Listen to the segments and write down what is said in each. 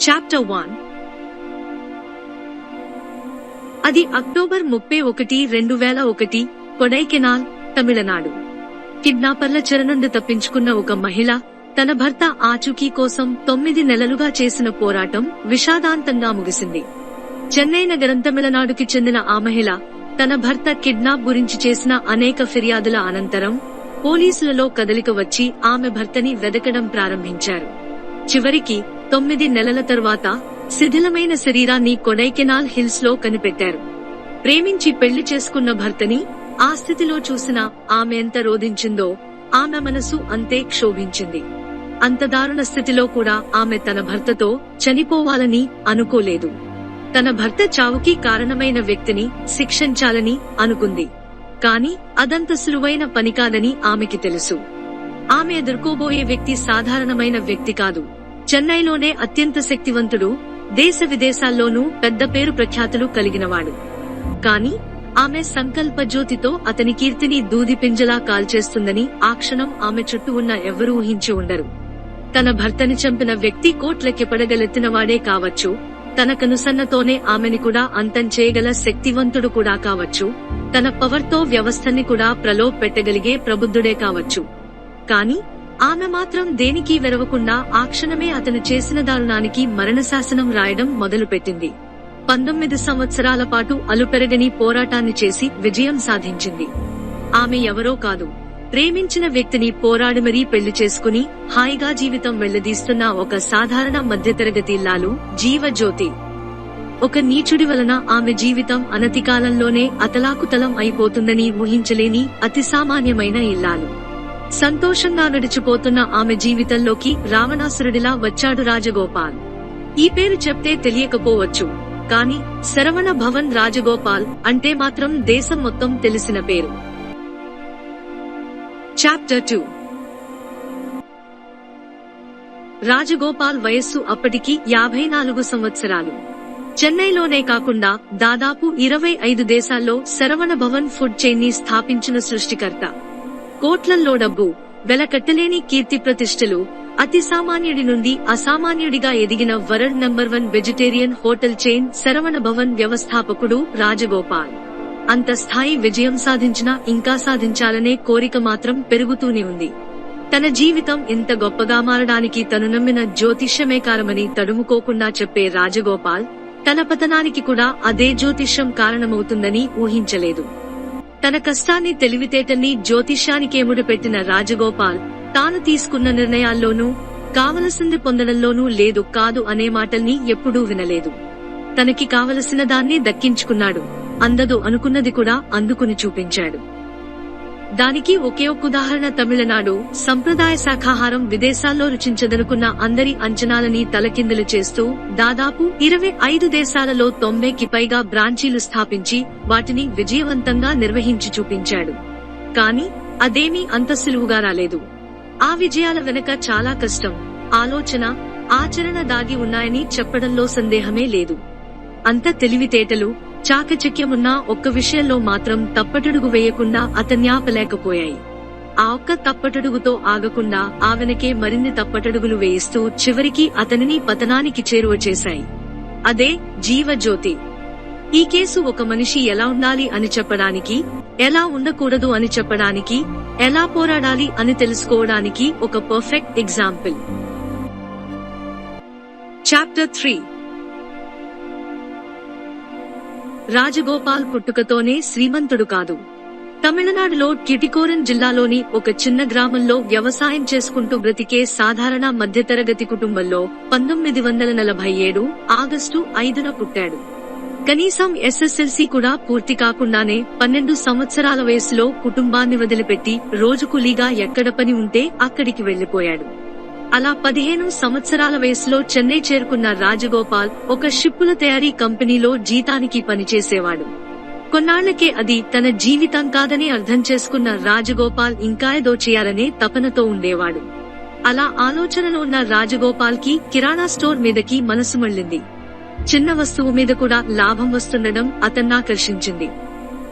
Chapter 1. అది October 31, 2001, Kodaikanal, Tamil Nadu. కిడ్నాపర్ల చెర నుండి తప్పించుకున్న ఒక మహిళ తన భర్త ఆచూకీ కోసం 9 నెలలుగా చేసిన పోరాటం విషాదాంతంగా ముగిసింది. చెన్నై నగరం, తమిళనాడుకి చెందిన ఆ మహిళ తన భర్త కిడ్నాప్ గురించి చేసిన అనేక ఫిర్యాదుల అనంతరం పోలీసులలో కదలిక వచ్చి ఆమె భర్తని వెదకడం ప్రారంభించారు. చివరికి 9 నెలల తరువాత శిథిలమైన శరీరాన్ని కొడైకెనాల్ హిల్స్ లో కనిపెట్టారు. ప్రేమించి పెళ్లి చేసుకున్న భర్తని ఆ స్థితిలో చూసిన ఆమె ఎంత రోధించిందో, ఆమె మనసు అంతే క్షోభించింది. అంత దారుణ స్థితిలో కూడా ఆమె తన భర్తతో చనిపోవాలని అనుకోలేదు. తన భర్త చావుకి కారణమైన వ్యక్తిని శిక్షించాలని అనుకుంది. కాని అదంత సులువైన పని కాదని ఆమెకి తెలుసు. ఆమె ఎదుర్కోబోయే వ్యక్తి సాధారణమైన వ్యక్తి కాదు. చెన్నైలోనే అత్యంత శక్తివంతుడు, దేశ విదేశాల్లోనూ పెద్ద పేరు ప్రఖ్యాతులు కలిగినవాడు. కాని ఆమె సంకల్ప జ్యోతితో అతని కీర్తిని దూదిపింజలా కాల్చేస్తుందని ఆ క్షణం ఆమె చుట్టూ ఉన్న ఎవ్వరూ ఊహించి ఉండరు. తన భర్తని చంపిన వ్యక్తి కోట్లకి పడగలెత్తినవాడే కావచ్చు, తన కనుసన్నతోనే ఆమెని కూడా అంతం చేయగల శక్తివంతుడు కూడా కావచ్చు, తన పవర్తో వ్యవస్థని కూడా ప్రలోభ పెట్టగలిగే ప్రబుద్ధుడే కావచ్చు. కాని ఆమె మాత్రం దేనికి వెరవకుండా ఆ క్షణమే అతను చేసిన దారుణానికి మరణశాసనం రాయడం మొదలుపెట్టింది. 19 సంవత్సరాల పాటు అలుపెరగని పోరాటాన్ని చేసి విజయం సాధించింది. ఆమె ఎవరో కాదు, ప్రేమించిన వ్యక్తిని పోరాడి మరీ పెళ్లి చేసుకుని హాయిగా జీవితం వెళ్లదీస్తున్న ఒక సాధారణ మధ్యతరగతి ఇల్లాలు జీవజ్యోతి. ఒక నీచుడి వలన ఆమె జీవితం అనతి కాలంలోనే అతలాకుతలం అయిపోతుందని ఊహించలేని అతి సామాన్యమైన ఇల్లాలు. సంతోషంగా నడిచిపోతున్న ఆమె జీవితంలోకి రావణాసురుడిలా వచ్చాడు రాజగోపాల్. ఈ పేరు చెప్తే తెలియకపోవచ్చు, కాని శరవణ భవన్ రాజగోపాల్ అంటే మాత్రం దేశం మొత్తం తెలిసిన పేరు. చాప్టర్ 2. రాజగోపాల్ వయస్సు అప్పటికి 54 సంవత్సరాలు. చెన్నైలోనే కాకుండా దాదాపు 25 దేశాల్లో శరవణ భవన్ ఫుడ్ చైన్ ని స్థాపించిన సృష్టికర్త. కోట్లల్లో డబ్బు, వెలకట్టలేని కీర్తి ప్రతిష్టలు, అతి సామాన్యుడి నుండి అసామాన్యుడిగా ఎదిగిన world number 1 vegetarian hotel chain Saravana Bhavan వ్యవస్థాపకుడు రాజగోపాల్. అంత స్థాయి విజయం సాధించినా ఇంకా సాధించాలనే కోరిక మాత్రం పెరుగుతూనే ఉంది. తన జీవితం ఇంత గొప్పగా మారడానికి తను నమ్మిన జ్యోతిష్యమే కారణమని తడుముకోకుండా చెప్పే రాజగోపాల్ తన పతనానికి కూడా అదే జ్యోతిష్యం కారణమవుతుందని ఊహించలేదు. తన కష్టాన్ని, తెలివితేటల్ని జ్యోతిష్యానికే ముడిపెట్టిన రాజగోపాల్ తాను తీసుకున్న నిర్ణయాల్లోనూ, కావలసింది పొందడంలోనూ లేదు కాదు అనే మాటల్ని ఎప్పుడూ వినలేదు. తనకి కావలసిన దాన్ని దక్కించుకున్నాడు, అందదు అనుకున్నది కూడా అందుకుని చూపించాడు. దానికి ఒకే ఒక్క ఉదాహరణ తమిళనాడు. సంప్రదాయ శాఖాహారం విదేశాల్లో రుచించదనుకున్న అందరి అంచనాలని తలకిందులు చేస్తూ దాదాపు 25 దేశాలలో 90కి పైగా బ్రాంచీలు స్థాపించి వాటిని విజయవంతంగా నిర్వహించి చూపించాడు. కాని అదేమీ అంత సులువుగా రాలేదు. ఆ విజయాల వెనుక చాలా కష్టం, ఆలోచన, ఆచరణ దాగి ఉన్నాయని చెప్పడంలో సందేహమే లేదు. అంత తెలివితేటలు, చాకచక్యమున్నా ఒక్క విషయంలో మాత్రం తప్పటడుగు వేయకుండా అతన్యాపలేకపోయాయి. ఆ ఒక్క తప్పటడుగుతో ఆగకుండా ఆ వెనకే మరిన్ని తప్పటడుగులు వేయిస్తూ చివరికి అతనిని పతనానికి చేరువ చేశాయి. అదే జీవజ్యోతి. ఈ కేసు ఒక మనిషి ఎలా ఉండాలి అని చెప్పడానికి, ఎలా ఉండకూడదు అని చెప్పడానికి, ఎలా పోరాడాలి అని తెలుసుకోవడానికి ఒక పర్ఫెక్ట్ ఎగ్జాంపుల్. చాప్టర్ 3. రాజగోపాల్ పుట్టుకతోనే శ్రీమంతుడు కాదు. తమిళనాడులో ట్యుటికోరన్ జిల్లాలోని ఒక చిన్న గ్రామంలో వ్యవసాయం చేసుకుంటూ బ్రతికే సాధారణ మధ్యతరగతి కుటుంబంలో 1947 ఆగస్టు 5న పుట్టాడు. కనీసం SSLC కూడా పూర్తి కాకుండానే 12 సంవత్సరాల వయసులో కుటుంబాన్ని వదిలిపెట్టి రోజు కూలీగా ఎక్కడ పని ఉంటే అక్కడికి వెళ్లిపోయాడు. అలా 15 సంవత్సరాల వయసులో చెన్నై చేరుకున్న రాజగోపాల్ ఒక షిప్పుల తయారీ కంపెనీలో జీతానికి పనిచేసేవాడు. కొన్నాళ్లకే అది తన జీవితం కాదని అర్థం చేసుకున్న రాజగోపాల్ ఇంకా ఏదో చేయాలనే తపనతో ఉండేవాడు. అలా ఆలోచనలో ఉన్న రాజగోపాల్ కి కిరాణా స్టోర్ మీదకి మనసు మళ్లింది. చిన్న వస్తువు మీద కూడా లాభం వస్తుండడం అతన్నాకర్షించింది.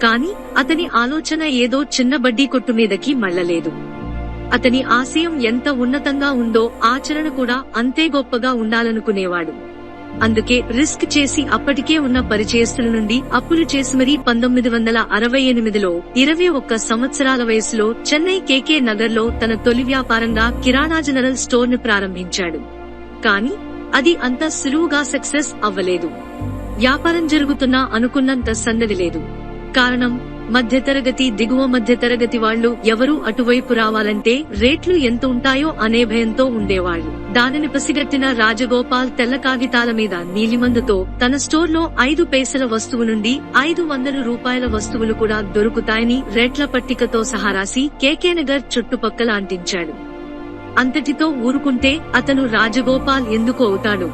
కాని అతని ఆలోచన ఏదో చిన్న బడ్డీ కొట్టు మీదకి మళ్లలేదు. అతని ఆశయం ఎంత ఉన్నతంగా ఉందో ఆచరణ కూడా అంతే గొప్పగా ఉండాలనుకునేవాడు. అందుకే రిస్క్ చేసి అప్పటికే ఉన్న పరిచయస్తుల నుండి అప్పులు చేసి మరీ 1968లో 21 సంవత్సరాల వయసులో చెన్నై కేకే నగర్ లో తన తొలి వ్యాపారంగా కిరాణా జనరల్ స్టోర్ ను ప్రారంభించాడు. కానీ అది అంత సులువుగా సక్సెస్ అవ్వలేదు. వ్యాపారం జరుగుతున్నా అనుకున్నంత సందడి లేదు. కారణం, మధ్యతరగతి, దిగువ మధ్యతరగతి వాళ్లు ఎవరూ అటువైపు రావాలంటే రేట్లు ఎంత ఉంటాయో అనే భయంతో ఉండేవాళ్లు. దానిని పసిగట్టిన రాజగోపాల్ తెల్ల కాగితాల మీద నీలిమందుతో తన స్టోర్లో 5 పైసల వస్తువు నుండి 500 రూపాయల వస్తువులు కూడా దొరుకుతాయని రేట్ల పట్టికతో సహా రాసి కేకేనగర్ చుట్టుపక్కల అంటించాడు. అంతటితో ఊరుకుంటే అతను రాజగోపాల్ ఎందుకు అవుతాడు?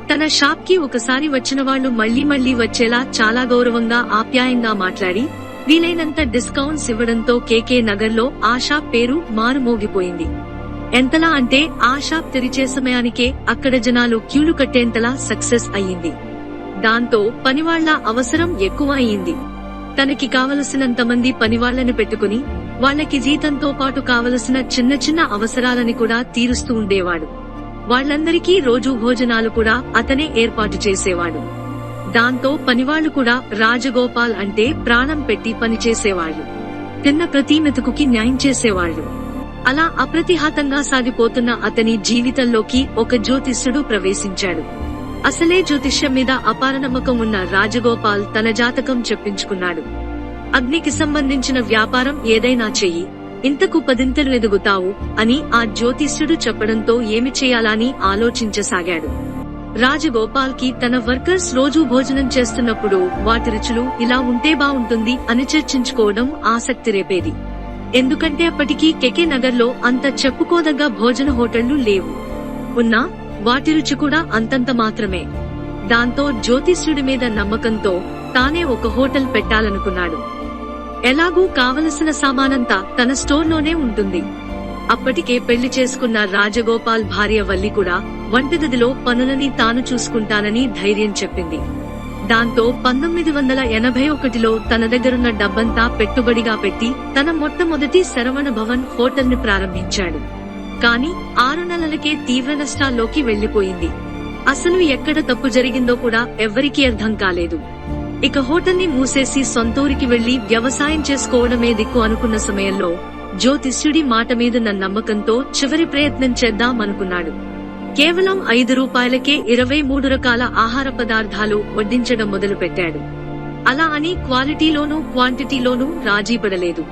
తన షాప్ కి ఒకసారి వచ్చిన వాళ్లు మళ్లీ వచ్చేలా చాలా గౌరవంగా, ఆప్యాయంగా మాట్లాడి వీలైనంత డిస్కౌంట్స్ ఇవ్వడంతో కేకే నగర్ లో ఆ షాప్ పేరు మారుమోగిపోయింది. ఎంతలా అంటే ఆ షాప్ తెరిచే సమయానికే అక్కడ జనాలు క్యూలు కట్టేంతలా సక్సెస్ అయ్యింది. దాంతో పనివాళ్ల అవసరం ఎక్కువ అయ్యింది. తనకి కావలసినంత మంది పనివాళ్లను పెట్టుకుని వాళ్లకి జీతంతో పాటు కావలసిన చిన్న అవసరాలని కూడా తీరుస్తూ ఉండేవాడు. వాళ్లందరికీ రోజు భోజనాలు కూడా అతనే ఏర్పాటు చేసేవాడు. దాంతో పనివాళ్లు కూడా రాజగోపాల్ అంటే ప్రాణం పెట్టి పనిచేసేవాళ్లు. తిన్న ప్రతి మెతుకుకి న్యాయం చేసేవాళ్లు. అలా అప్రతిహతంగా సాగిపోతున్న అతని జీవితంలోకి ఒక జ్యోతిష్యుడు ప్రవేశించాడు. అసలే జ్యోతిష్యం మీద అపార నమ్మకం ఉన్న రాజగోపాల్ తన జాతకం చెప్పించుకున్నాడు. అగ్నికి సంబంధించిన వ్యాపారం ఏదైనా చెయ్యి, ఇంతకు 10 ఎదుగుతావు అని ఆ జ్యోతిష్యుడు చెప్పడంతో ఏమి చేయాలని ఆలోచించసాగాడు. రాజగోపాల్ కి తన వర్కర్స్ రోజూ భోజనం చేస్తున్నప్పుడు వాటి రుచులు ఇలా ఉంటే బావుంటుంది అని చర్చించుకోవడం ఆసక్తి రేపేది. ఎందుకంటే అప్పటికీ కేకే నగర్ లో అంత చెప్పుకోదగ్గ భోజన హోటళ్లు లేవు. ఉన్నా వాటి రుచి కూడా అంతంత మాత్రమే. దాంతో జ్యోతిష్యుడి మీద నమ్మకంతో తానే ఒక హోటల్ పెట్టాలనుకున్నాడు. ఎలాగూ కావలసిన సామానంతా తన స్టోర్లోనే ఉంటుంది. అప్పటికే పెళ్లి చేసుకున్న రాజగోపాల్ భార్య వల్లి కూడా వంటగదిలో పనులని తాను చూసుకుంటానని ధైర్యం చెప్పింది. దాంతో 1981లో తన దగ్గరున్న డబ్బంతా పెట్టుబడిగా పెట్టి తన మొట్టమొదటి శరవణ భవన్ హోటల్ ని ప్రారంభించాడు. కానీ 6 నెలలకే తీవ్ర నష్టాల్లోకి వెళ్లిపోయింది. అసలు ఎక్కడ తప్పు జరిగిందో కూడా ఎవ్వరికీ అర్థం కాలేదు. ఇక హోటల్ ని మూసేసి సొంతూరికి వెళ్లి వ్యవసాయం చేసుకోవడమే దిక్కు అనుకున్న సమయంలో జ్యోతిష్యుడి మాట మీదున్న నమ్మకంతో చివరి ప్రయత్నం చేద్దామనుకున్నాడు. కేవలం 5 రూపాయలకే 23 రకాల ఆహార పదార్థాలు వడ్డించడం మొదలుపెట్టాడు. అలా అని క్వాలిటీలోనూ క్వాంటిటీలోనూ రాజీపడలేదు.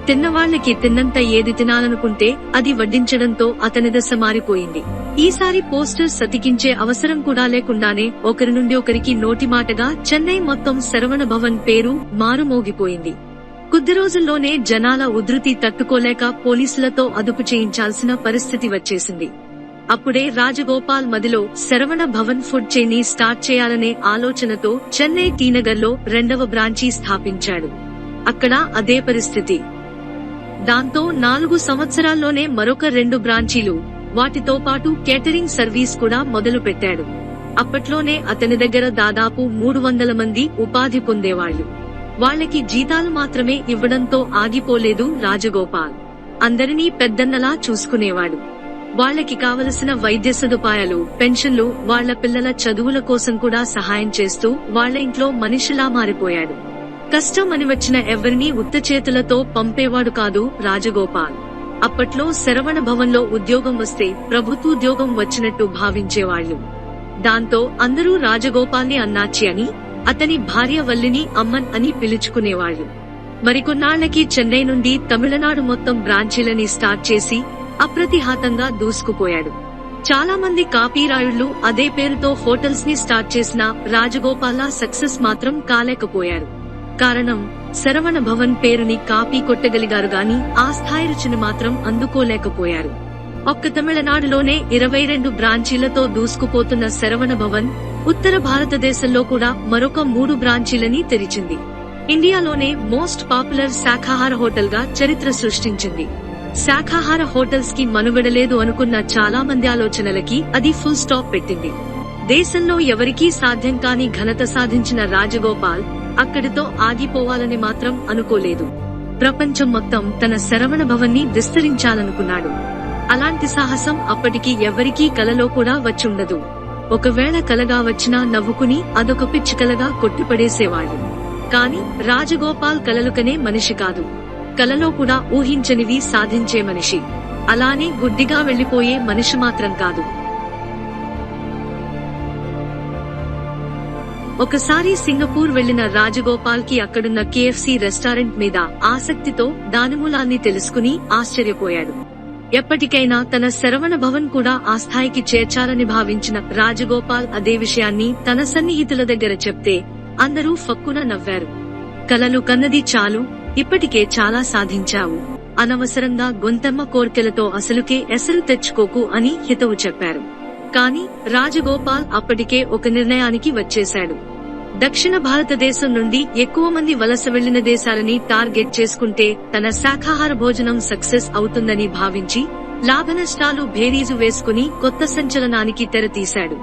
తిన్నవాళ్లకి తిన్నంత ఏది తినాలనుకుంటే అది వడ్డించడంతో అతని దశ మారిపోయింది. ఈసారి పోస్టర్స్ అతికించే అవసరం కూడా లేకుండానే ఒకరి నుండి ఒకరికి నోటిమాటగా చెన్నై మొత్తం శరవణ భవన్ పేరు మారుమోగిపోయింది. కొద్ది రోజుల్లోనే జనాల ఉధృతి తట్టుకోలేక పోలీసులతో అదుపు చేయించాల్సిన పరిస్థితి వచ్చేసింది. అప్పుడే రాజగోపాల్ మదిలో శరవణ భవన్ ఫుడ్ చైన్ ని స్టార్ట్ చేయాలనే ఆలోచనతో చెన్నై టీనగర్ లో 2వ బ్రాంచీ స్థాపించాడు. అక్కడ అదే పరిస్థితి. దాంతో 4 సంవత్సరాల్లోనే మరొక 2 బ్రాంచీలు, వాటితో పాటు కేటరింగ్ సర్వీస్ కూడా మొదలు పెట్టాడు. అప్పట్లోనే అతని దగ్గర దాదాపు 300 మంది ఉపాధి పొందేవాళ్లు. వాళ్లకి జీతాలు మాత్రమే ఇవ్వడంతో ఆగిపోలేదు రాజగోపాల్. అందరినీ పెద్దన్నలా చూసుకునేవాడు. వాళ్లకి కావలసిన వైద్య సదుపాయాలు, పెన్షన్లు, వాళ్ల పిల్లల చదువుల కోసం కూడా సహాయం చేస్తూ వాళ్ల ఇంట్లో మనిషిలా మారిపోయాడు. కష్టం అని వచ్చిన ఎవరినీ ఉత్త చేతులతో పంపేవాడు కాదు రాజగోపాల్. అప్పట్లో శరవణ భవన్లో ఉద్యోగం వస్తే ప్రభుత్వోద్యోగం వచ్చినట్టు భావించేవాళ్లు. దాంతో అందరూ రాజగోపాల్ని అన్నాచి అని, అతని భార్య వల్లిని అమ్మన్ అని పిలుచుకునేవాళ్లు. మరికొన్నాళ్లకి చెన్నై నుండి తమిళనాడు మొత్తం బ్రాంచీలని స్టార్ట్ చేసి అప్రతిహతంగా దూసుకుపోయాడు. చాలా మంది కాపీరాయుళ్లు అదే పేరుతో హోటల్స్ ని స్టార్ట్ చేసినా రాజగోపాల్లా సక్సెస్ మాత్రం కాలేకపోయారు. కారణం, శరవణ భవన్ పేరుని కాపీ కొట్టగలిగారు గాని ఆ స్థాయి రుచిని మాత్రం అందుకోలేకపోయారు. ఒక్క తమిళనాడులోనే 22 బ్రాంచీలతో దూసుకుపోతున్న శరవణ భవన్ ఉత్తర భారతదేశంలో కూడా మరొక 3 బ్రాంచీలని తెరిచింది. ఇండియాలోనే మోస్ట్ పాపులర్ శాఖాహార హోటల్ గా చరిత్ర సృష్టించింది. శాఖాహార హోటల్స్ కి మనుగడలేదు అనుకున్న చాలా మంది ఆలోచనలకి అది ఫుల్ స్టాప్ పెట్టింది. దేశంలో ఎవరికీ సాధ్యం కాని ఘనత సాధించిన రాజగోపాల్ అక్కడితో ఆగిపోవాలని మాత్రం అనుకోలేదు. ప్రపంచం మొత్తం తన శరవణ భవన్ ని విస్తరించాలనుకున్నాడు. అలాంటి సాహసం అప్పటికి ఎవ్వరికీ కలలో కూడా వచ్చుండదు. ఒకవేళ కలగా వచ్చినా నవ్వుకుని అదొక పిచ్చి కలగా కొట్టిపడేసేవాడు. కాని రాజగోపాల్ కలలు కనే మనిషి కాదు. కలలో కూడా ఊహించనివి సాధించే మనిషి. అలానే గుడ్డిగా వెళ్లిపోయే మనిషి మాత్రం కాదు. ఒకసారి సింగపూర్ వెళ్లిన రాజగోపాల్ కి అక్కడున్న KFC రెస్టారెంట్ మీద ఆసక్తితో దానిమూలాన్ని తెలుసుకుని ఆశ్చర్యపోయాడు. ఎప్పటికైనా తన శరవణ భవన్ కూడా ఆ స్థాయికి చేర్చాలని భావించిన రాజగోపాల్ అదే విషయాన్ని తన సన్నిహితుల దగ్గర చెప్తే అందరూ ఫక్కున నవ్వారు. కలలు కన్నది చాలు, ఇప్పటికే చాలా సాధించావు. అనవసరంగా గొంతెమ్మ కోర్కెలతో అసలుకే ఎసరు తెచ్చుకోకు అని హితవు చెప్పారు. కాని రాజగోపాల్ అప్పటికే ఒక నిర్ణయానికి వచ్చేశాడు. దక్షిణ భారతదేశం నుండి ఎక్కువ మంది వలస వెళ్లిన దేశాలని టార్గెట్ చేసుకుంటే తన శాఖాహార భోజనం సక్సెస్ అవుతుందని భావించి లాభనష్టాలు భేరీజు వేసుకుని కొత్త సంచలనానికి తెరతీశాడు.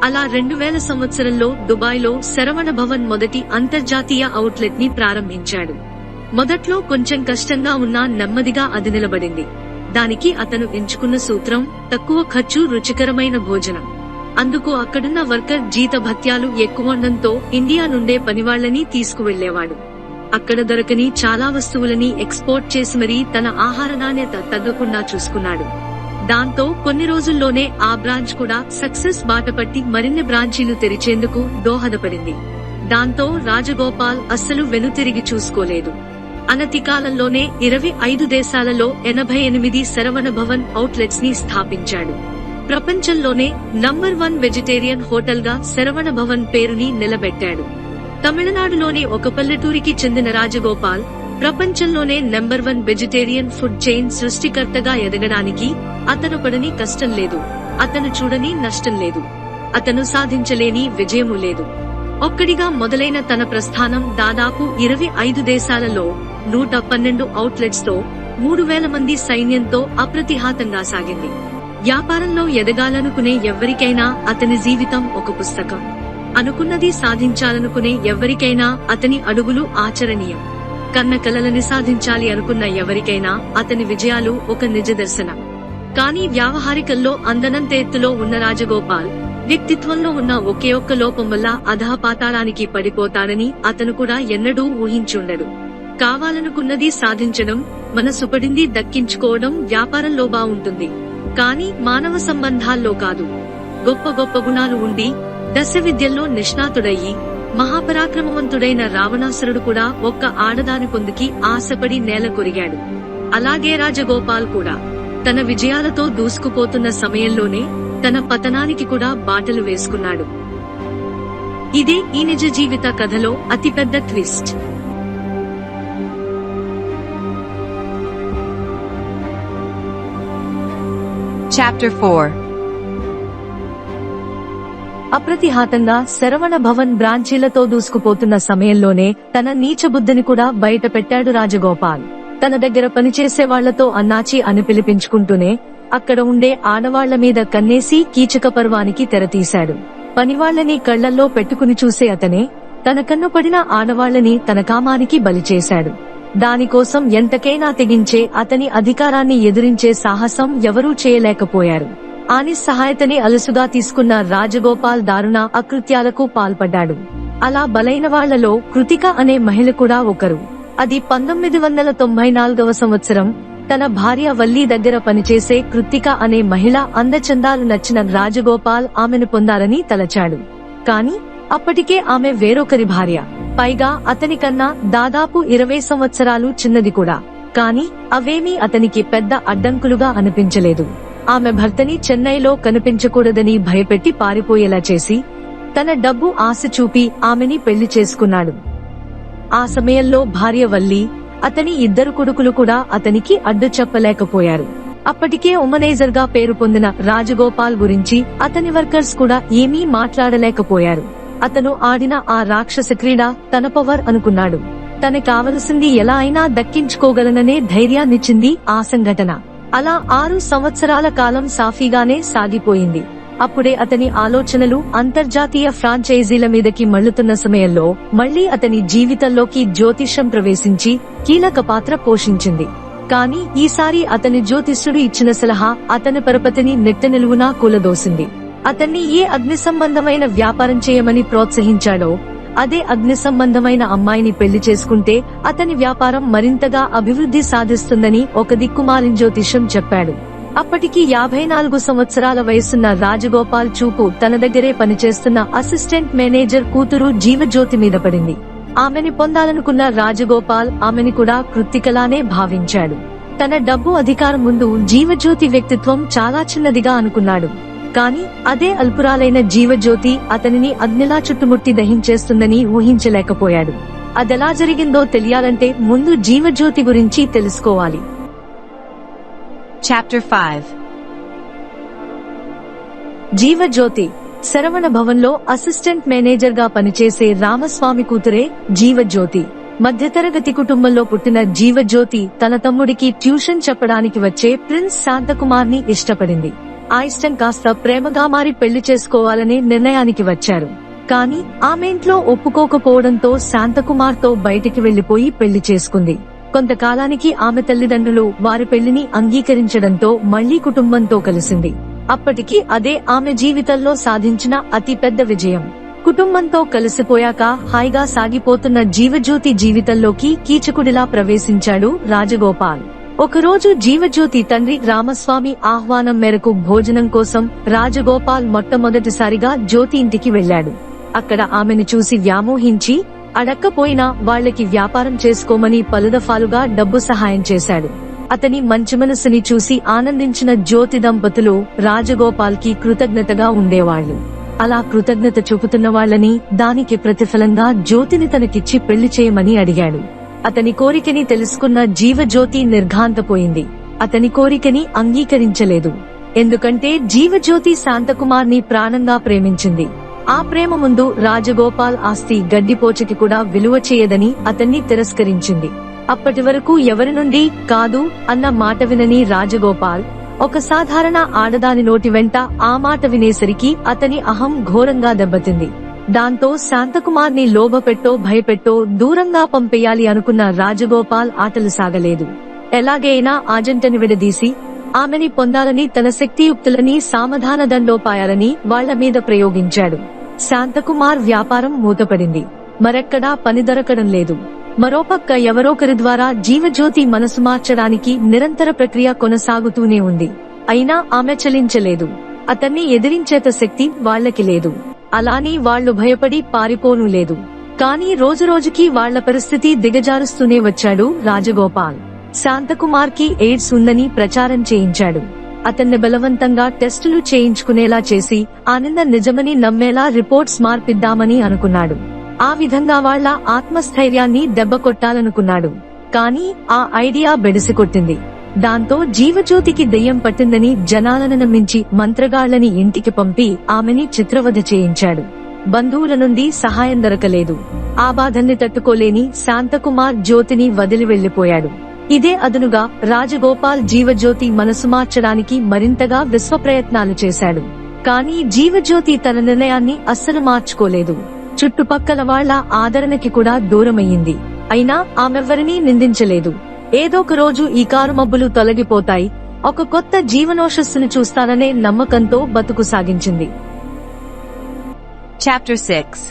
అలా 2000 సంవత్సరంలో దుబాయ్లో శరవణ భవన్ మొదటి అంతర్జాతీయ అవుట్లెట్ ని ప్రారంభించాడు. మొదట్లో కొంచెం కష్టంగా ఉన్నా నెమ్మదిగా అది నిలబడింది. దానికి అతను ఎంచుకున్న సూత్రం తక్కువ ఖర్చు రుచికరమైన భోజనం. అందుకు అక్కడున్న వర్కర్ జీత భత్యాలు ఎక్కువండంతో ఇండియా నుండే పనివాళ్లని తీసుకువెళ్లేవాడు. అక్కడ దొరకని చాలా వస్తువులని ఎక్స్పోర్ట్ చేసి మరీ తన ఆహార నాణ్యత తగ్గకుండా చూసుకున్నాడు. దాంతో కొన్ని రోజుల్లోనే ఆ బ్రాంచ్ కూడా సక్సెస్ బాటపట్టి మరిన్ని బ్రాంచీలు తెరిచేందుకు దోహదపడింది. దాంతో రాజగోపాల్ అస్సలు వెనుతిరిగి చూసుకోలేదు. అనతి కాలంలోనే 25 దేశాలలో 88 శరవణ భవన్ అవుట్లెట్స్ ని స్థాపించాడు. ప్రపంచంలోనే నంబర్ 1 వెజిటేరియన్ హోటల్ గా శరవణ భవన్ పేరుని నిలబెట్టాడు. తమిళనాడులోని ఒక పల్లెటూరికి చెందిన రాజగోపాల్ ప్రపంచంలోనే నంబర్ 1 వెజిటేరియన్ ఫుడ్ చైన్ సృష్టికర్తగా ఎదగడానికి అతను పడని కష్టం లేదు, అతను చూడని నష్టం లేదు, అతను సాధించలేని విజయము లేదు. ఒక్కడిగా మొదలైన తన ప్రస్థానం దాదాపు 25 దేశాలలో 112 అవుట్లెట్స్ తో 3000 మంది సైన్యంతో అప్రతిహాతంగా సాగింది. వ్యాపారంలో ఎదగాలనుకునే ఎవ్వరికైనా అతని జీవితం ఒక పుస్తకం. అనుకున్నది సాధించాలనుకునే ఎవ్వరికైనా అతని అడుగులు ఆచరణీయం. కన్న కలలని సాధించాలి అనుకున్న ఎవరికైనా అతని విజయాలు ఒక నిజదర్శనం. కానీ వ్యావహారికల్లో అందనంత ఎత్తులో ఉన్న రాజగోపాల్ వ్యక్తిత్వంలో ఉన్న ఒకే ఒక్క లోపం వల్ల అధఃపాతాళానికి పడిపోతాడని అతను కూడా ఎన్నడూ ఊహించుండడు. కావాలనుకున్నది సాధించడం, మనసు పడింది దక్కించుకోవడం వ్యాపారంలో బావుంటుంది, కానీ మానవ సంబంధాల్లో కాదు. గొప్ప గొప్ప గుణాలు ఉండి దశ విద్యల్లో నిష్ణాతుడయ్యి మహాపరాక్రమవంతుడైన రావణాసురుడు కూడా ఒక్క ఆడదాని పొందుకి ఆశపడి నేల కొరిగాడు. అలాగే రాజగోపాల్ కూడా తన విజయాలతో దూసుకుపోతున్న సమయంలోనే తన పతనానికి కూడా బాటలు వేసుకున్నాడు. ఇదే ఈ నిజ జీవిత కథలో అతిపెద్ద ట్విస్ట్. Chapter 4. అప్రతిహాతంగా శరవణ భవన్ బ్రాంచీలతో దూసుకుపోతున్న సమయంలోనే తన నీచ బుద్ధిని కూడా బయట పెట్టాడు రాజగోపాల్. తన దగ్గర పనిచేసే వాళ్లతో అన్నాచి అని పిలిపించుకుంటూనే అక్కడ ఉండే ఆడవాళ్ల మీద కన్నేసి కీచక పర్వానికి తెరతీశాడు. పనివాళ్లని కళ్లల్లో పెట్టుకుని చూసే అతనే తన కన్ను పడిన ఆడవాళ్లని తన కామానికి బలి చేశాడు. దానికోసం ఎంతకైనా తెగించే అతని అధికారాన్ని ఎదిరించే సాహసం ఎవరూ చేయలేకపోయారు. ఆ నిస్సహాయతని అలసుగా తీసుకున్న రాజగోపాల్ దారుణ అకృత్యాలకు పాల్పడ్డాడు. అలా బలైన వాళ్లలో కృతిక అనే మహిళ కూడా ఒకరు. అది 1994వ సంవత్సరం. తన భార్య వల్లి దగ్గర పనిచేసే కృతిక అనే మహిళ అందచందాలు నచ్చిన రాజగోపాల్ ఆమెను పొందాలని తలచాడు. కాని అప్పటికే ఆమె వేరొకరి భార్య, పైగా అతని కన్నా దాదాపు 20 సంవత్సరాలు చిన్నది కూడా. కాని అవేమీ అతనికి పెద్ద అడ్డంకులుగా అనిపించలేదు. ఆమె భర్తని చెన్నైలో కనిపించకూడదని భయపెట్టి పారిపోయేలా చేసి తన డబ్బు ఆశ చూపి ఆమెని పెళ్లి చేసుకున్నాడు. ఆ సమయంలో భార్య వల్లి, అతని 2 కొడుకులు కూడా అతనికి అడ్డు చెప్పలేకపోయారు. అప్పటికే ఉమనైజర్ గా పేరు పొందిన రాజగోపాల్ గురించి అతని వర్కర్స్ కూడా ఏమీ మాట్లాడలేకపోయారు. అతను ఆడిన ఆ రాక్షస క్రీడ తన పవర్ అనుకున్నాడు. తనకు కావలసింది ఎలా అయినా దక్కించుకోగలననే ధైర్యాన్నిచ్చింది ఆ సంఘటన. అలా 6 సంవత్సరాల కాలం సాఫీగానే సాగిపోయింది. అప్పుడే అతని ఆలోచనలు అంతర్జాతీయ ఫ్రాంచైజీల మీదకి మళ్లుతున్న సమయంలో మళ్లీ అతని జీవితంలోకి జ్యోతిష్యం ప్రవేశించి కీలక పాత్ర పోషించింది. కానీ ఈసారి అతని జ్యోతిష్యుడు ఇచ్చిన సలహా అతని పరపతిని నెట్టనిలువునా కూలదోసింది. అతన్ని ఏ అగ్ని సంబంధమైన వ్యాపారం చేయమని ప్రోత్సహించాడో అదే అగ్ని సంబంధమైన అమ్మాయిని పెళ్లి చేసుకుంటే అతని వ్యాపారం మరింతగా అభివృద్ధి సాధిస్తుందని ఒక దిక్కుమాలిన జ్యోతిష్యం చెప్పాడు. అప్పటికి 54 సంవత్సరాల వయసున్న రాజగోపాల్ చూపు తన దగ్గరే పనిచేస్తున్న అసిస్టెంట్ మేనేజర్ కూతురు జీవజ్యోతి మీద పడింది. ఆమెని పొందాలనుకున్న రాజగోపాల్ ఆమెని కూడా కృత్తికలానే భావించాడు. తన డబ్బు అధికారం ముందు జీవజ్యోతి వ్యక్తిత్వం చాలా చిన్నదిగా అనుకున్నాడు. కాని అదే అల్పురాలైన జీవజ్యోతి అతనిని అగ్నిలా చుట్టుముట్టి దహించేస్తుందని ఊహించలేకపోయాడు. అదెలా జరిగిందో తెలియాలంటే ముందు జీవజ్యోతి గురించి తెలుసుకోవాలి. Chapter 5 జీవజ్యోతి శరవణ భవన్లో అసిస్టెంట్ మేనేజర్ గా పనిచేసే రామస్వామి కూతురే జీవజ్యోతి. మధ్యతరగతి కుటుంబంలో పుట్టిన జీవజ్యోతి తన తమ్ముడికి ట్యూషన్ చెప్పడానికి వచ్చే ప్రిన్స్ శాంతకుమార్ ని ఇష్టపడింది. ఆ ఇష్టం కాస్త ప్రేమగా మారి పెళ్లి చేసుకోవాలనే నిర్ణయానికి వచ్చారు. కాని ఆమె ఇంట్లో ఒప్పుకోకపోవడంతో శాంతకుమార్ తో బయటికి వెళ్లిపోయి పెళ్లి చేసుకుంది. కొంతకాలానికి ఆమె తల్లిదండ్రులు వారి పెళ్లిని అంగీకరించడంతో మళ్లీ కుటుంబంతో కలిసింది. అప్పటికి అదే ఆమె జీవితంలో సాధించిన అతి పెద్ద విజయం. కుటుంబంతో కలిసిపోయాక హాయిగా సాగిపోతున్న జీవజ్యోతి జీవితంలోకి కీచకుడిలా ప్రవేశించాడు రాజగోపాల్. ఒకరోజు జీవజ్యోతి తండ్రి రామస్వామి ఆహ్వానం మేరకు భోజనం కోసం రాజగోపాల్ మొట్టమొదటిసారిగా జ్యోతి ఇంటికి వెళ్లాడు. అక్కడ ఆమెను చూసి వ్యామోహించి అడక్కపోయినా వాళ్లకి వ్యాపారం చేసుకోమని పలుదఫాలుగా డబ్బు సహాయం చేశాడు. అతని మంచి మనసుని చూసి ఆనందించిన జ్యోతి దంపతులు రాజగోపాల్ కి కృతజ్ఞతగా ఉండేవాళ్లు. అలా కృతజ్ఞత చూపుతున్న వాళ్లని దానికి ప్రతిఫలంగా జ్యోతిని తనకిచ్చి పెళ్లి చేయమని అడిగాడు. అతని కోరికని తెలుసుకున్న జీవజ్యోతి నిర్ఘాంతపోయింది. అతని కోరికని అంగీకరించలేదు. ఎందుకంటే జీవజ్యోతి శాంతకుమార్ ని ప్రాణంగా ప్రేమించింది. ఆ ప్రేమ ముందు రాజగోపాల్ ఆస్తి గడ్డిపోచకి కూడా విలువ చేయదని అతన్ని తిరస్కరించింది. అప్పటి వరకు ఎవరి నుండి కాదు అన్న మాట వినని రాజగోపాల్ ఒక సాధారణ ఆడదాని నోటి వెంట ఆ మాట వినేసరికి అతని అహం ఘోరంగా దెబ్బతింది. దాంతో శాంతకుమార్ ని లోభపెట్టో భయపెట్టో దూరంగా పంపేయాలి అనుకున్న రాజగోపాల్ ఆటలు సాగలేదు. ఎలాగైనా ఆ జంటని విడదీసి ఆమెని పొందాలని తన శక్తియుక్తులని సామధాన దండోపాయాలని వాళ్ల మీద ప్రయోగించాడు. శాంతకుమార్ వ్యాపారం మూతపడింది. మరెక్కడా పని దొరకడం లేదు. మరోపక్క ఎవరొకరి ద్వారా జీవజ్యోతి మనసు మార్చడానికి నిరంతర ప్రక్రియ కొనసాగుతూనే ఉంది. అయినా ఆమె చలించలేదు. అతన్ని ఎదిరించేత శక్తి వాళ్లకి లేదు. అలాని వాళ్లు భయపడి పారిపోనూ లేదు. కానీ రోజురోజుకి వాళ్ల పరిస్థితి దిగజారుస్తూనే వచ్చాడు రాజగోపాల్. శాంతకుమార్ కి ఎయిడ్స్ ఉందని ప్రచారం చేయించాడు. అతన్ని బలవంతంగా టెస్టులు చేయించుకునేలా చేసి ఆ నింద నిజమని నమ్మేలా రిపోర్ట్స్ మార్పిద్దామని అనుకున్నాడు. ఆ విధంగా వాళ్ల ఆత్మస్థైర్యాన్ని దెబ్బకొట్టాలనుకున్నాడు. కానీ ఆ ఐడియా బెడిసికొట్టింది. దాంతో జీవజ్యోతికి దెయ్యం పట్టిందని జనాలను నమ్మించి మంత్రగాళ్లని ఇంటికి పంపి ఆమెని చిత్రవధ చేయించాడు. బంధువుల నుండి సహాయం దొరకలేదు. ఆ బాధల్ని తట్టుకోలేని శాంతకుమార్ జ్యోతిని వదిలి వెళ్లిపోయాడు. ఇదే అదునుగా రాజగోపాల్ జీవజ్యోతి మనసు మార్చడానికి మరింతగా విశ్వప్రయత్నాలు చేశాడు. కానీ జీవజ్యోతి తన నిర్ణయాన్ని అస్సలు మార్చుకోలేదు. చుట్టుపక్కల వాళ్ల ఆదరణకి కూడా దూరమయ్యింది. అయినా ఆమెవ్వరినీ నిందించలేదు. ఏదొక రోజు ఈ కారు మబ్బులు తొలగిపోతాయి, ఒక కొత్త జీవనోషస్సును చూస్తాననే నమ్మకంతో బతుకు సాగించింది. Chapter 6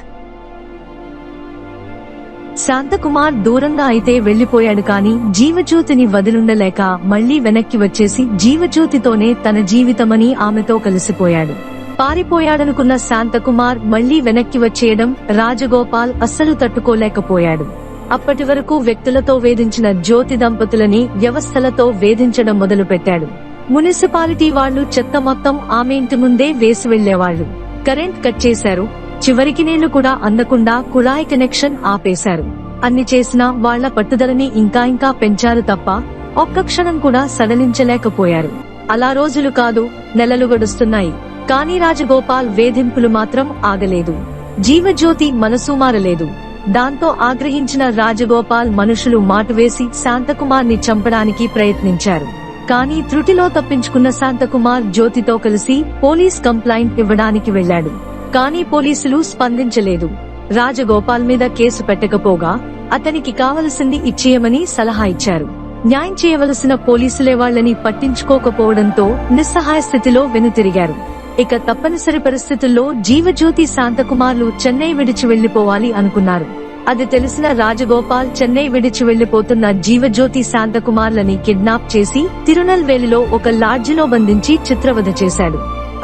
శాంతకుమార్ దూరంగా అయితే వెళ్లిపోయాడు. కాని జీవజ్యోతిని వదిలుండలేక మళ్లీ వెనక్కి వచ్చేసి జీవజ్యోతితోనే తన జీవితమని ఆమెతో కలిసిపోయాడు. పారిపోయాడనుకున్న శాంతకుమార్ మళ్లీ వెనక్కి వచ్చేయడం రాజగోపాల్ అస్సలు తట్టుకోలేకపోయాడు. అప్పటి వరకు వ్యక్తులతో వేధించిన జ్యోతి దంపతులని వ్యవస్థలతో వేధించడం మొదలుపెట్టాడు. మున్సిపాలిటీ వాళ్లు చెత్త మొత్తం ఆమె ఇంటి ముందే వేసి వెళ్లేవాళ్లు. కరెంట్ కట్ చేశారు. చివరికి నీళ్లు కూడా అందకుండా కుళాయి కనెక్షన్ ఆపేశారు. అన్ని చేసినా వాళ్ల పట్టుదలని ఇంకా పెంచారు తప్ప ఒక్క క్షణం కూడా సడలించలేకపోయారు. అలా రోజులు కాదు, నెలలు గడుస్తున్నాయి. కానీ రాజగోపాల్ వేధింపులు మాత్రం ఆగలేదు. జీవజ్యోతి మనసు మారలేదు. దాంతో ఆగ్రహించిన రాజగోపాల్ మనుషులు మాటువేసి శాంతకుమార్ ని చంపడానికి ప్రయత్నించారు. కానీ త్రుటిలో తప్పించుకున్న శాంతకుమార్ జ్యోతితో కలిసి పోలీస్ కంప్లైంట్ ఇవ్వడానికి వెళ్లాడు. కానీ పోలీసులు స్పందించలేదు. రాజగోపాల్ మీద కేసు పెట్టకపోగా అతనికి కావలసింది ఇచ్చేయమని సలహా ఇచ్చారు. న్యాయం చేయవలసిన పోలీసులే వాళ్లని పట్టించుకోకపోవడంతో నిస్సహాయ స్థితిలో వెనుతిరిగారు. ఇక తప్పనిసరి పరిస్థితుల్లో జీవజ్యోతి శాంతకుమార్లు చెన్నై విడిచి వెళ్లిపోవాలి అనుకున్నారు. అది తెలిసిన రాజగోపాల్ చెన్నై విడిచి వెళ్లిపోతున్న జీవజ్యోతి శాంతకుమార్లని కిడ్నాప్ చేసి తిరునల్వేలిలో ఒక లాడ్జిలో బంధించి చిత్రవధ చేశాడు.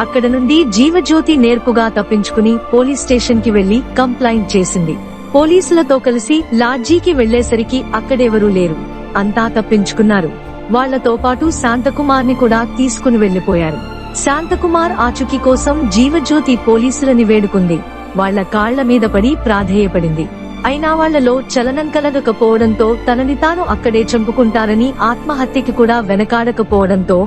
అక్కడ నుండి జీవజ్యోతి నేర్పుగా తప్పించుకుని పోలీస్ స్టేషన్ కి వెళ్లి కంప్లైంట్ చేసింది. పోలీసులతో కలిసి లాడ్జీకి వెళ్లేసరికి అక్కడెవరూ లేరు. అంతా తప్పించుకున్నారు. వాళ్లతో పాటు శాంతకుమార్ని కూడా తీసుకుని వెళ్లిపోయారు. శాంతకుమార్ ఆచూకీ కోసం జీవజ్యోతి పోలీసులని వేడుకుంది. వాళ్ల కాళ్ల మీద పడి ప్రాధేయపడింది. అయినా వాళ్లలో చలనం కలగకపోవడంతో తనని తాను అక్కడే చంపుకుంటారని ఆత్మహత్యకి కూడా వెనకాడకపోవడంతో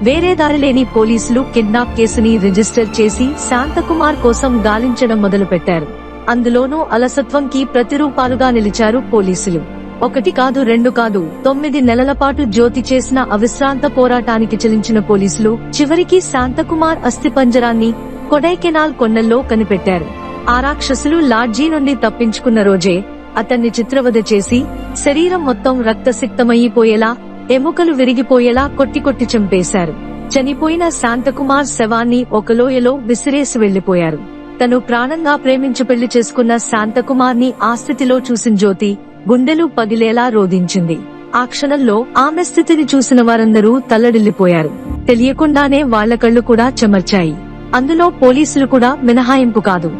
వేరే దారిలేని పోలీసులు కిడ్నాప్ కేసుని రిజిస్టర్ చేసి శాంతకుమార్ కోసం గాలించడం మొదలుపెట్టారు. అందులోనూ అలసత్వంకి ప్రతిరూపాలుగా నిలిచారు పోలీసులు. 1 కాదు 2 కాదు 9 నెలల పాటు జ్యోతి చేసిన అవిశ్రాంత పోరాటానికి చలించిన పోలీసులు చివరికి శాంతకుమార్ అస్థిపంజరాన్ని కొడైకెనాల్ కొండల్లో కనిపెట్టారు. ఆ రాక్షసులు లాడ్జీ నుండి తప్పించుకున్న రోజే అతన్ని చిత్రవధ చేసి శరీరం మొత్తం రక్తసిక్తమయ్యిపోయేలా, ఎముకలు విరిగిపోయేలా కొట్టి చంపేశారు. చనిపోయిన శాంతకుమార్ శవాన్ని ఒక లోయలో విసిరేసి వెళ్లిపోయారు. తను ప్రాణంగా ప్రేమించి పెళ్లి చేసుకున్న శాంతకుమార్ని ఆ స్థితిలో చూసిన జ్యోతి గుండెలు పగిలేలా రోధించింది. ఆ క్షణంలో ఆమె స్థితిని చూసిన వారందరూ తల్లడిల్లిపోయారు. తెలియకుండానే వాళ్ల కళ్లు కూడా చెమర్చాయి. అందులో పోలీసులు కూడా మినహాయింపు కాదు.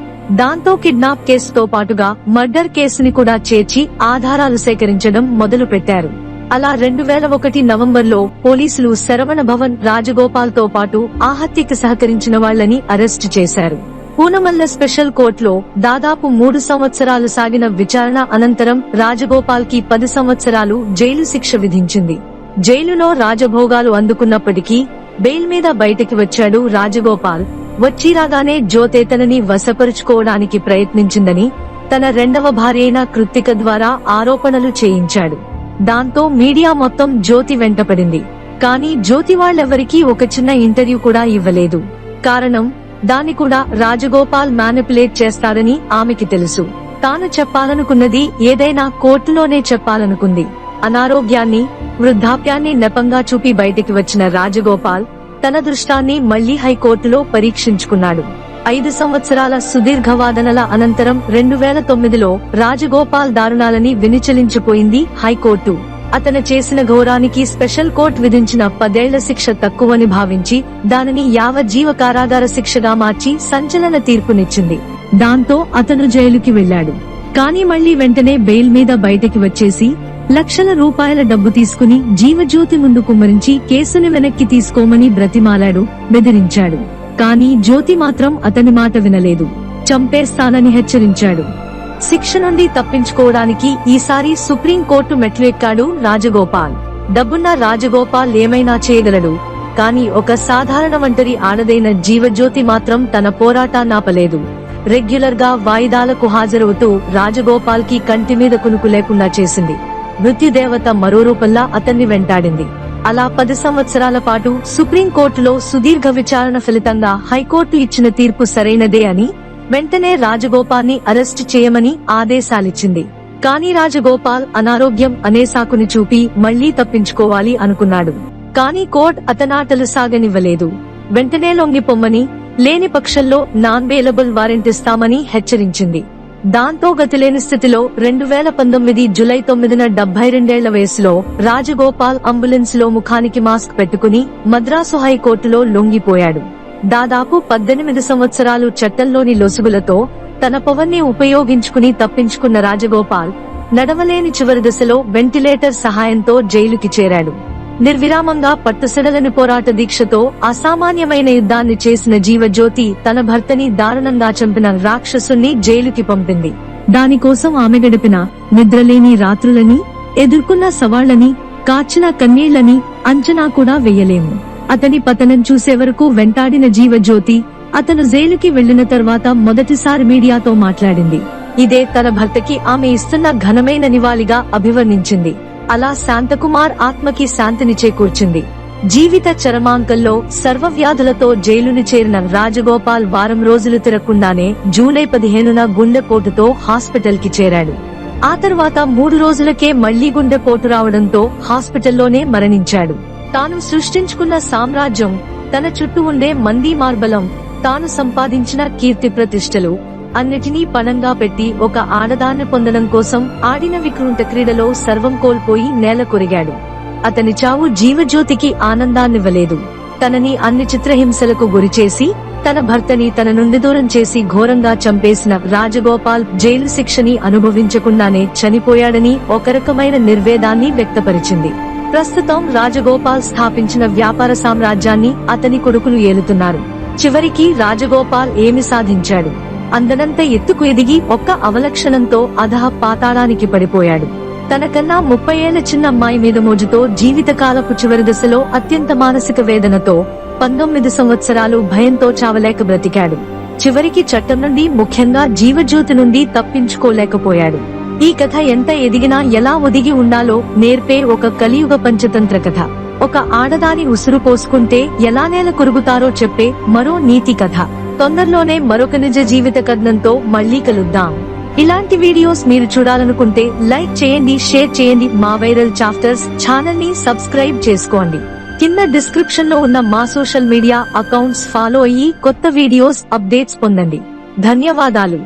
దాంతో కిడ్నాప్ కేసుతో పాటుగా మర్డర్ కేసుని కూడా చేర్చి ఆధారాలు సేకరించడం మొదలు పెట్టారు. అలా 2001 నవంబర్లో పోలీసులు శరవణ భవన్ రాజగోపాల్ తో పాటు ఆ హత్యకి సహకరించిన వాళ్లని అరెస్టు చేశారు. పూనమల్ల స్పెషల్ కోర్టులో దాదాపు 3 సంవత్సరాలు సాగిన విచారణ అనంతరం రాజగోపాల్ కి 10 సంవత్సరాలు జైలు శిక్ష విధించింది. జైలులో రాజభోగాలు అందుకున్నప్పటికీ బెయిల్ మీద బయటికి వచ్చాడు రాజగోపాల్. వచ్చిరాగానే జ్యోతి తనని వశపరుచుకోవడానికి ప్రయత్నించిందని తన రెండవ భార్యైన కృత్తిక ద్వారా ఆరోపణలు చేయించాడు. దాంతో మీడియా మొత్తం జ్యోతి వెంటపడింది. కానీ జ్యోతి వాళ్ళెవరికీ ఒక చిన్న ఇంటర్వ్యూ కూడా ఇవ్వలేదు. కారణం, దాన్ని కూడా రాజగోపాల్ మ్యానిపులేట్ చేస్తాడని ఆమెకి తెలుసు. తాను చెప్పాలనుకున్నది ఏదైనా కోర్టులోనే చెప్పాలనుకుంది. అనారోగ్యాన్ని, వృద్ధాప్యాన్ని నెపంగా చూపి బయటికి వచ్చిన రాజగోపాల్ తన దృష్టాన్ని మళ్లీ హైకోర్టులో పరీక్షించుకున్నాడు. 5 సంవత్సరాల సుదీర్ఘ వాదనల అనంతరం 2009లో రాజగోపాల్ దారుణాలని వినిచలించిపోయింది హైకోర్టు. అతను చేసిన ఘోరానికి స్పెషల్ కోర్టు విధించిన 10 ఏళ్ల శిక్ష తక్కువని భావించి దానిని యావజ్జీవ కారాగార శిక్షగా మార్చి సంచలన తీర్పునిచ్చింది. దాంతో అతను జైలుకి వెళ్లాడు. కానీ మళ్లీ వెంటనే బెయిల్ మీద బయటికి వచ్చేసి లక్షల రూపాయల డబ్బు తీసుకుని జీవజ్యోతి ముందు కుమ్మరించి కేసుని వెనక్కి తీసుకోమని బ్రతిమాలాడు, బెదిరించాడు. కానీ జ్యోతి మాత్రం అతని మాట వినలేదు. చంపేస్తానని హెచ్చరించాడు. శిక్ష నుండి తప్పించుకోవడానికి ఈసారి సుప్రీంకోర్టు మెట్లు ఎక్కాడు రాజగోపాల్. డబ్బున్న రాజగోపాల్ ఏమైనా చేయగలడు. కానీ ఒక సాధారణ ఒంటరి ఆడదైన జీవజ్యోతి మాత్రం తన పోరాటాన్నాపలేదు. రెగ్యులర్ గా వాయిదాలకు హాజరవుతూ రాజగోపాల్ కి కంటి మీద కునుకు లేకుండా చేసింది. మృత్యుదేవత మరో రూపంలా అతన్ని వెంటాడింది. అలా 10 సంవత్సరాల పాటు సుప్రీంకోర్టులో సుదీర్ఘ విచారణ ఫలితంగా హైకోర్టు ఇచ్చిన తీర్పు సరైనదే అని వెంటనే రాజగోపాల్ని అరెస్టు చేయమని ఆదేశాలిచ్చింది. కానీ రాజగోపాల్ అనారోగ్యం అనే సాకుని చూపి మళ్లీ తప్పించుకోవాలి అనుకున్నాడు. కానీ కోర్టు అతనాటలు సాగనివ్వలేదు. వెంటనే లొంగిపొమ్మని, లేని పక్షంలో నాన్ బెయిలబుల్ వారెంట్ ఇస్తామని హెచ్చరించింది. దాంతో గతిలేని స్థితిలో 2019 జూలై 9న 72 ఏళ్ల వయసులో రాజగోపాల్ అంబులెన్స్ లో ముఖానికి మాస్క్ పెట్టుకుని మద్రాసు హైకోర్టులో లొంగిపోయాడు. దాదాపు 18 సంవత్సరాలు చట్టంలోని లొసుగులతో తన పవర్ని ఉపయోగించుకుని తప్పించుకున్న రాజగోపాల్ నడవలేని చివరి దశలో వెంటిలేటర్ సహాయంతో జైలుకి చేరాడు. నిర్విరామంగా పట్టుసడలని పోరాట దీక్షతో అసామాన్యమైన యుద్ధాన్ని చేసిన జీవజ్యోతి తన భర్తని దారుణంగా చంపిన రాక్షసుని జైలుకి పంపింది. దానికోసం ఆమె గడిపిన నిద్రలేని రాత్రులని, ఎదుర్కొన్న సవాళ్లని, కార్చిన కన్నీళ్లని అంచనా కూడా వెయ్యలేము. అతని పతనం చూసే వరకు వెంటాడిన జీవజ్యోతి అతను జైలుకి వెళ్లిన తర్వాత మొదటిసారి మీడియాతో మాట్లాడింది. ఇదే తన భర్తకి ఆమె ఇస్తున్న ఘనమైన నివాళిగా అభివర్ణించింది. అలా శాంతకుమార్ ఆత్మకి శాంతిని చేకూర్చింది. జీవిత చరమాంకంలో సర్వవ్యాధులతో జైలుని చేరిన రాజగోపాల్ వారం రోజులు తిరగకుండానే జూలై 15న గుండెపోటుతో హాస్పిటల్ కి చేరాడు. ఆ తర్వాత 3 రోజులకే మళ్లీ గుండెపోటు రావడంతో హాస్పిటల్లోనే మరణించాడు. తాను సృష్టించుకున్న సామ్రాజ్యం, తన చుట్టూ ఉండే మంది మార్బలం, తాను సంపాదించిన కీర్తి ప్రతిష్టలు అన్నిటినీ పణంగా పెట్టి ఒక ఆడదాన్ని పొందడం కోసం ఆడిన వికృంట క్రీడలో సర్వం కోల్పోయి నేల కొరిగాడు. అతని చావు జీవజ్యోతికి ఆనందాన్నివ్వలేదు. తనని అన్ని చిత్రహింసలకు గురిచేసి తన భర్తని తన నుండి దూరం చేసి ఘోరంగా చంపేసిన రాజగోపాల్ జైలు శిక్షని అనుభవించకుండానే చనిపోయాడని ఒక రకమైన నిర్వేదాన్ని వ్యక్తపరిచింది. ప్రస్తుతం రాజగోపాల్ స్థాపించిన వ్యాపార సామ్రాజ్యాన్ని అతని కొడుకులు ఏలుతున్నారు. చివరికి రాజగోపాల్ ఏమి సాధించాడు? అందనంత ఎత్తుకు ఎదిగి ఒక్క అవలక్షణంతో అధః పాతాళానికి పడిపోయాడు. తనకన్నా 30 ఏళ్ల చిన్న అమ్మాయి మీద మోజుతో జీవితకాలపు చివరి దశలో అత్యంత మానసిక వేదనతో 19 సంవత్సరాలు భయంతో చావలేక బ్రతికాడు. చివరికి చట్టం నుండి, ముఖ్యంగా జీవజ్యోతి నుండి తప్పించుకోలేకపోయాడు. ఈ కథ ఎంత ఎదిగినా ఎలా ఒదిగి ఉండాలో నేర్పే ఒక కలియుగ పంచతంత్ర కథ. ఒక ఆడదాని ఉసురు పోసుకుంటే ఎలా నేల కొరుగుతారో చెప్పే మరో నీతి కథ. తొందరలోనే మరొక నిజ జీవిత కథనంతో మళ్లీ కలుద్దాం. ఇలాంటి వీడియోస్ మీరు చూడాలనుకుంటే లైక్ చేయండి, షేర్ చేయండి. మా వైరల్ చాప్టర్స్ ఛానల్ ని సబ్స్క్రైబ్ చేసుకోండి. కింద డిస్క్రిప్షన్ లో ఉన్న మా సోషల్ మీడియా అకౌంట్స్ ఫాలో అయ్యి కొత్త వీడియోస్ అప్డేట్స్ పొందండి. ధన్యవాదాలు.